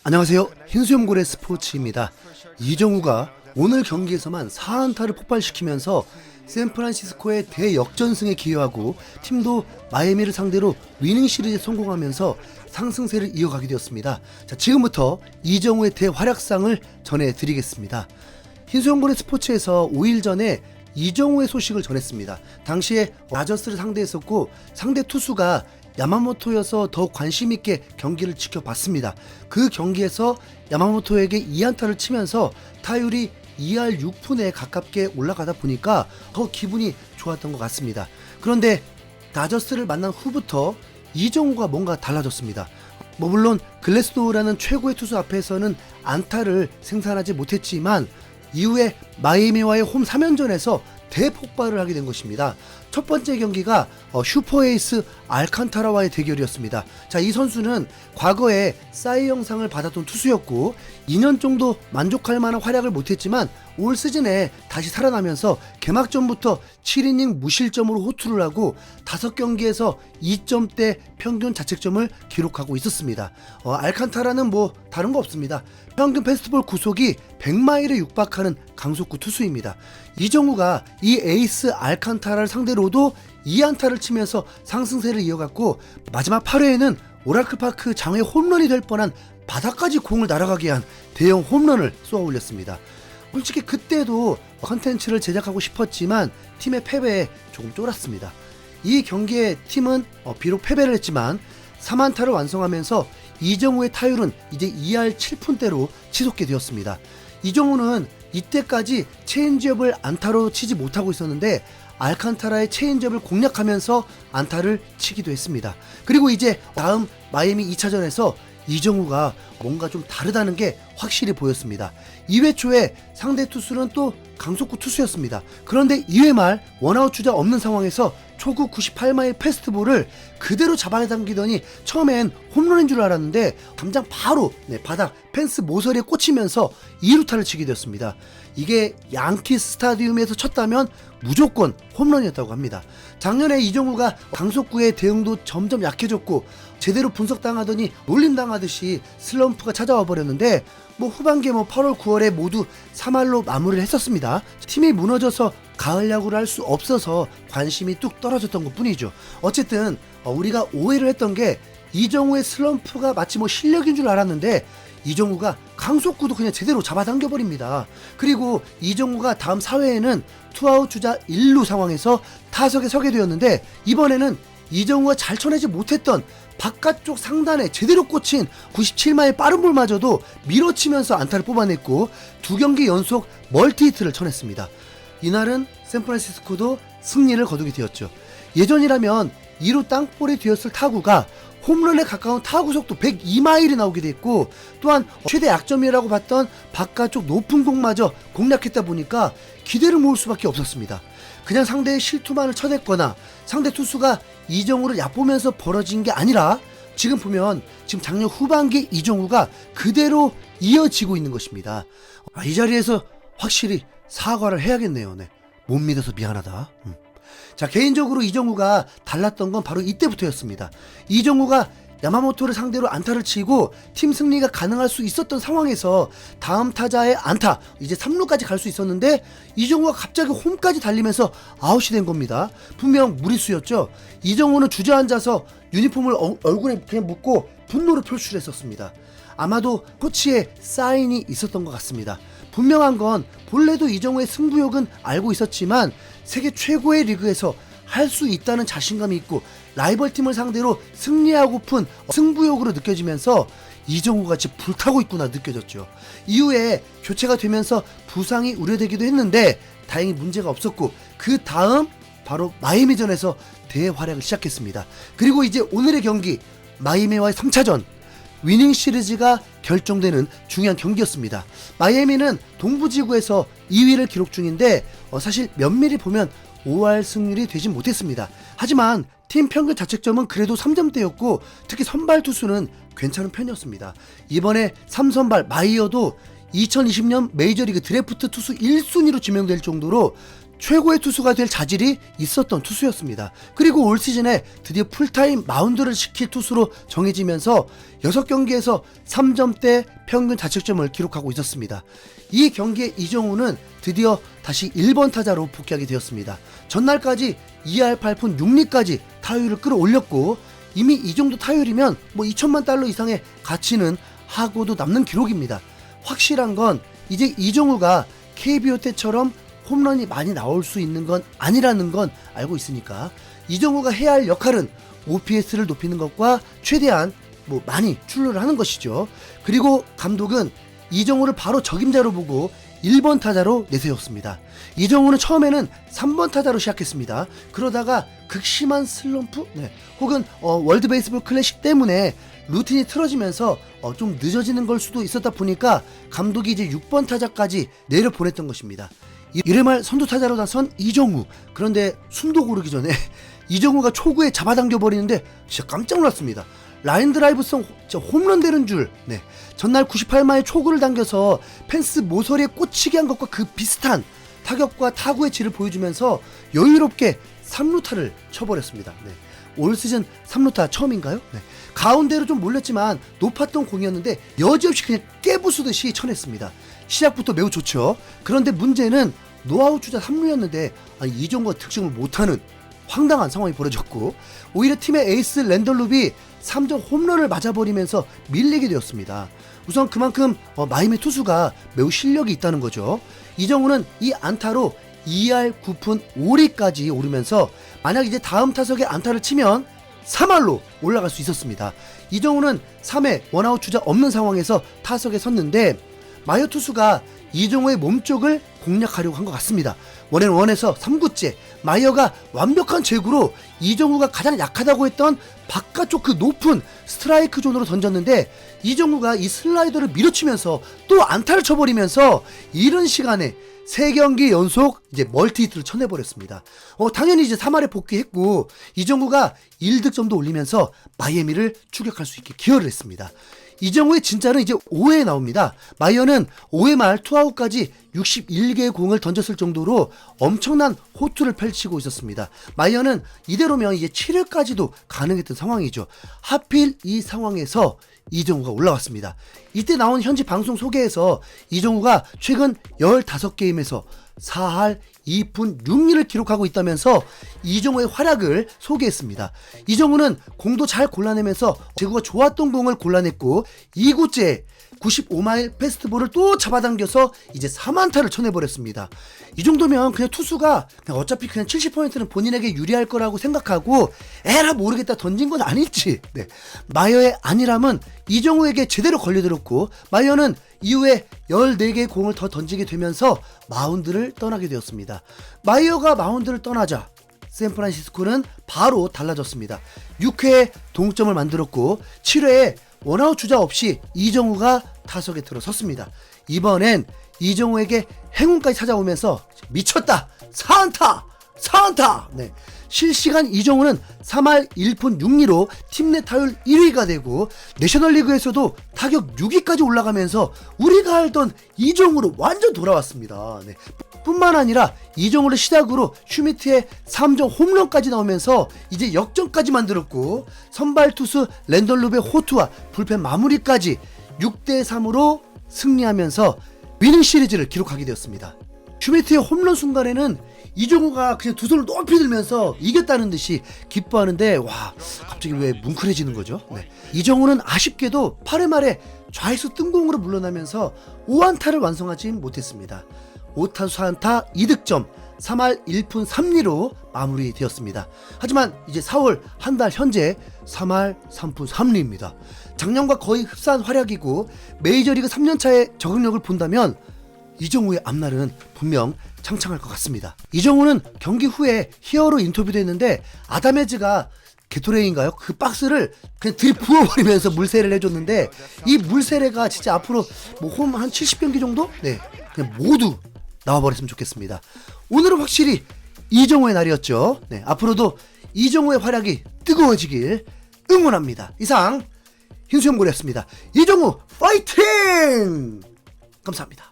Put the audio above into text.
안녕하세요. 흰수염고래 스포츠입니다. 이정우가 오늘 경기에서만 4안타를 폭발시키면서 샌프란시스코의 대역전승에 기여하고 팀도 마이애미를 상대로 위닝 시리즈에 성공하면서 상승세를 이어가게 되었습니다. 자, 지금부터 이정우의 대활약상을 전해드리겠습니다. 흰수염고래 스포츠에서 5일 전에 이정우의 소식을 전했습니다. 당시에 라저스를 상대했었고 상대 투수가 야마모토여서 더욱 관심있게 경기를 지켜봤습니다. 그 경기에서 야마모토에게 2안타를 치면서 타율이 2할 6푼에 가깝게 올라가다 보니까 더 기분이 좋았던 것 같습니다. 그런데 다저스를 만난 후부터 이정우가 뭔가 달라졌습니다. 물론 글래스노우라는 최고의 투수 앞에서는 안타를 생산하지 못했지만 이후에 마이애미와의 홈 3연전에서 대폭발을 하게 된 것입니다. 첫 번째 경기가 슈퍼에이스 알칸타라와의 대결이었습니다. 자, 이 선수는 과거에 싸이 영상을 받았던 투수였고 2년 정도 만족할 만한 활약을 못했지만 올 시즌에 다시 살아나면서 개막전부터 7이닝 무실점으로 호투를 하고 5경기에서 2점대 평균 자책점을 기록하고 있었습니다. 알칸타라는 다른 거 없습니다. 평균 패스트볼 구속이 100마일에 육박하는 강속구 투수입니다. 이정우가 이 에이스 알칸타라를 상대로도 2안타를 치면서 상승세를 이어갔고 마지막 8회에는 오라클파크 장외 홈런이 될 뻔한 바닥까지 공을 날아가게 한 대형 홈런을 쏘아 올렸습니다. 솔직히 그때도 컨텐츠를 제작하고 싶었지만 팀의 패배에 조금 쫄았습니다. 이 경기에 팀은 비록 패배를 했지만 3안타를 완성하면서 이정우의 타율은 이제 2할 7푼대로 치솟게 되었습니다. 이정우는 이때까지 체인지업을 안타로 치지 못하고 있었는데 알칸타라의 체인지업을 공략하면서 안타를 치기도 했습니다. 그리고 이제 다음 마이애미 2차전에서 이정우가 뭔가 좀 다르다는 게 확실히 보였습니다. 2회 초에 상대 투수는 또 강속구 투수였습니다. 그런데 2회 말 원아웃 주자 없는 상황에서 초구 98마일 패스트볼을 그대로 잡아당기더니 처음엔 홈런인 줄 알았는데 당장 바로 바닥 펜스 모서리에 꽂히면서 2루타를 치게 되었습니다. 이게 양키스 스타디움에서 쳤다면 무조건 홈런이었다고 합니다. 작년에 이정우가 강속구의 대응도 점점 약해졌고 제대로 분석당하더니 놀림당하듯이 슬럼프가 찾아와 버렸는데 후반기 8월 9월에 모두 3할로 마무리를 했었습니다. 팀이 무너져서 가을 야구를 할 수 없어서 관심이 뚝 떨어졌던 것 뿐이죠. 어쨌든 우리가 오해를 했던 게 이정우의 슬럼프가 마치 실력인 줄 알았는데 이정우가 강속구도 그냥 제대로 잡아당겨버립니다. 그리고 이정우가 다음 4회에는 투아웃 주자 1루 상황에서 타석에 서게 되었는데 이번에는 이정우가 잘 쳐내지 못했던 바깥쪽 상단에 제대로 꽂힌 97마일 빠른 볼마저도 밀어치면서 안타를 뽑아냈고 2경기 연속 멀티히트를 쳐냈습니다. 이날은 샌프란시스코도 승리를 거두게 되었죠. 예전이라면 2루 땅볼이 되었을 타구가 홈런에 가까운 타구 속도 102마일이 나오게 됐고 또한 최대 약점이라고 봤던 바깥쪽 높은 공마저 공략했다 보니까 기대를 모을 수밖에 없었습니다. 그냥 상대의 실투만을 쳐냈거나 상대 투수가 이정우를 얕보면서 벌어진 게 아니라 지금 보면 작년 후반기 이정우가 그대로 이어지고 있는 것입니다. 이 자리에서 확실히 사과를 해야겠네요. 못 믿어서 미안하다. 자, 개인적으로 이정우가 달랐던 건 바로 이때부터였습니다. 이정우가 야마모토를 상대로 안타를 치고 팀 승리가 가능할 수 있었던 상황에서 다음 타자의 안타, 이제 3루까지 갈 수 있었는데 이정우가 갑자기 홈까지 달리면서 아웃이 된 겁니다. 분명 무리수였죠. 이정우는 주저앉아서 유니폼을 얼굴에 그냥 묶고 분노를 표출했었습니다. 아마도 코치의 사인이 있었던 것 같습니다. 분명한 건 본래도 이정우의 승부욕은 알고 있었지만 세계 최고의 리그에서 할 수 있다는 자신감이 있고 라이벌팀을 상대로 승리하고픈 승부욕으로 느껴지면서 이정우가 진짜 불타고 있구나 느껴졌죠. 이후에 교체가 되면서 부상이 우려되기도 했는데 다행히 문제가 없었고 그 다음 바로 마이애미전에서 대활약을 시작했습니다. 그리고 이제 오늘의 경기 마이애미와의 3차전 위닝 시리즈가 결정되는 중요한 경기였습니다. 마이애미는 동부지구에서 2위를 기록 중인데 사실 면밀히 보면 5할 승률이 되진 못했습니다. 하지만 팀 평균 자책점은 그래도 3점대였고 특히 선발 투수는 괜찮은 편이었습니다. 이번에 3선발 마이어도 2020년 메이저리그 드래프트 투수 1순위로 지명될 정도로 최고의 투수가 될 자질이 있었던 투수였습니다. 그리고 올 시즌에 드디어 풀타임 마운드를 시킬 투수로 정해지면서 6경기에서 3점대 평균 자책점을 기록하고 있었습니다. 이 경기에 이정우는 드디어 다시 1번 타자로 복귀하게 되었습니다. 전날까지 2할 8푼 6리까지 타율을 끌어올렸고, 이미 이 정도 타율이면 뭐 2천만 달러 이상의 가치는 하고도 남는 기록입니다. 확실한 건 이제 이정우가 KBO 때처럼 홈런이 많이 나올 수 있는 건 아니라는 건 알고 있으니까 이정우가 해야 할 역할은 OPS를 높이는 것과 최대한 많이 출루를 하는 것이죠. 그리고 감독은 이정우를 바로 적임자로 보고 1번 타자로 내세웠습니다. 이정우는 처음에는 3번 타자로 시작했습니다. 그러다가 극심한 슬럼프, 혹은 월드 베이스볼 클래식 때문에 루틴이 틀어지면서 좀 늦어지는 걸 수도 있었다 보니까 감독이 이제 6번 타자까지 내려보냈던 것입니다. 이름할 선두 타자로 나선 이정우. 그런데 숨도 고르기 전에 이정우가 초구에 잡아당겨 버리는데 진짜 깜짝 놀랐습니다. 라인 드라이브성 홈런 되는 줄. 전날 98마의 초구를 당겨서 펜스 모서리에 꽂히게 한 것과 그 비슷한 타격과 타구의 질을 보여주면서 여유롭게 3루타를 쳐버렸습니다. 올 시즌 3루타 처음인가요? 가운데로 좀 몰렸지만 높았던 공이었는데 여지없이 그냥 깨부수듯이 쳐냈습니다. 시작부터 매우 좋죠. 그런데 문제는 노아웃 주자 3루였는데 이정우가 득점을 못하는 황당한 상황이 벌어졌고, 오히려 팀의 에이스 랜덜룹이 3점 홈런을 맞아버리면서 밀리게 되었습니다. 우선 그만큼 마이애미 투수가 매우 실력이 있다는 거죠. 이정우는 이 안타로 2할 9푼 5리까지 오르면서 만약 이제 다음 타석에 안타를 치면 3할로 올라갈 수 있었습니다. 이정우는 3회 원아웃 주자 없는 상황에서 타석에 섰는데 마이어 투수가 이정우의 몸쪽을 공략하려고 한 것 같습니다. 원앤원에서 3구째 마이어가 완벽한 제구로 이정우가 가장 약하다고 했던 바깥쪽 그 높은 스트라이크 존으로 던졌는데 이정우가 이 슬라이더를 밀어치면서 또 안타를 쳐버리면서 이른 시간에 3경기 연속 이제 멀티히트를 쳐내버렸습니다. 당연히 이제 3할에 복귀했고 이정우가 1득점도 올리면서 마이애미를 추격할 수 있게 기여를 했습니다. 이정우의 진짜는 이제 5회에 나옵니다. 마이어는 5회 말 투아웃까지 61개의 공을 던졌을 정도로 엄청난 호투를 펼치고 있었습니다. 마이어는 이대로면 이제 7회까지도 가능했던 상황이죠. 하필 이 상황에서 이정우가 올라왔습니다. 이때 나온 현지 방송 소개에서 이정우가 최근 15게임에서 4할 2푼 6리를 기록하고 있다면서 이정우의 활약을 소개했습니다. 이정우는 공도 잘 골라내면서 제구가 좋았던 공을 골라냈고 2구째 95마일 패스트볼을 또 잡아당겨서 이제 3안타를 쳐내버렸습니다. 이 정도면 그냥 투수가 그냥 어차피 그냥 70%는 본인에게 유리할 거라고 생각하고 에라 모르겠다 던진 건 아닐지. 마이어의 안일함은 이정우에게 제대로 걸려들었고 마이어는 이후에 14개의 공을 더 던지게 되면서 마운드를 떠나게 되었습니다. 마이어가 마운드를 떠나자 샌프란시스코는 바로 달라졌습니다. 6회에 동점을 만들었고 7회에 원아웃 주자 없이 이정우가 타석에 들어섰습니다. 이번엔 이정우에게 행운까지 찾아오면서 미쳤다! 4안타! 실시간 이정우는 3할 1푼 6리로 팀 내 타율 1위가 되고 내셔널리그에서도 타격 6위까지 올라가면서 우리가 알던 이정우로 완전 돌아왔습니다. 뿐만 아니라 이정우를 시작으로 슈미트의 3점 홈런까지 나오면서 이제 역전까지 만들었고 선발 투수 랜덜룹의 호투와 불펜 마무리까지 6대3으로 승리하면서 위닝 시리즈를 기록하게 되었습니다. 슈미트의 홈런 순간에는 이정우가 그냥 두 손을 높이 들면서 이겼다는 듯이 기뻐하는데 와 갑자기 왜 뭉클해지는 거죠? 이정우는 아쉽게도 8회 말에 좌익수 뜬공으로 물러나면서 5안타를 완성하지 못했습니다. 5타수 4안타 2득점 3할 1푼 3리로 마무리되었습니다. 하지만 이제 4월 한 달 현재 3할 3푼 3리입니다. 작년과 거의 흡사한 활약이고 메이저리그 3년차의 적응력을 본다면 이정우의 앞날은 분명 창창할 것 같습니다. 이정우는 경기 후에 히어로 인터뷰도 했는데 아담헤즈가 게토레이인가요? 그 박스를 그냥 들이부어버리면서 물세례를 해줬는데 이 물세례가 진짜 앞으로 홈 한 70경기 정도? 그냥 모두 나와버렸으면 좋겠습니다. 오늘은 확실히 이정우의 날이었죠. 앞으로도 이정우의 활약이 뜨거워지길 응원합니다. 이상 흰수염고래였습니다. 이정우 파이팅! 감사합니다.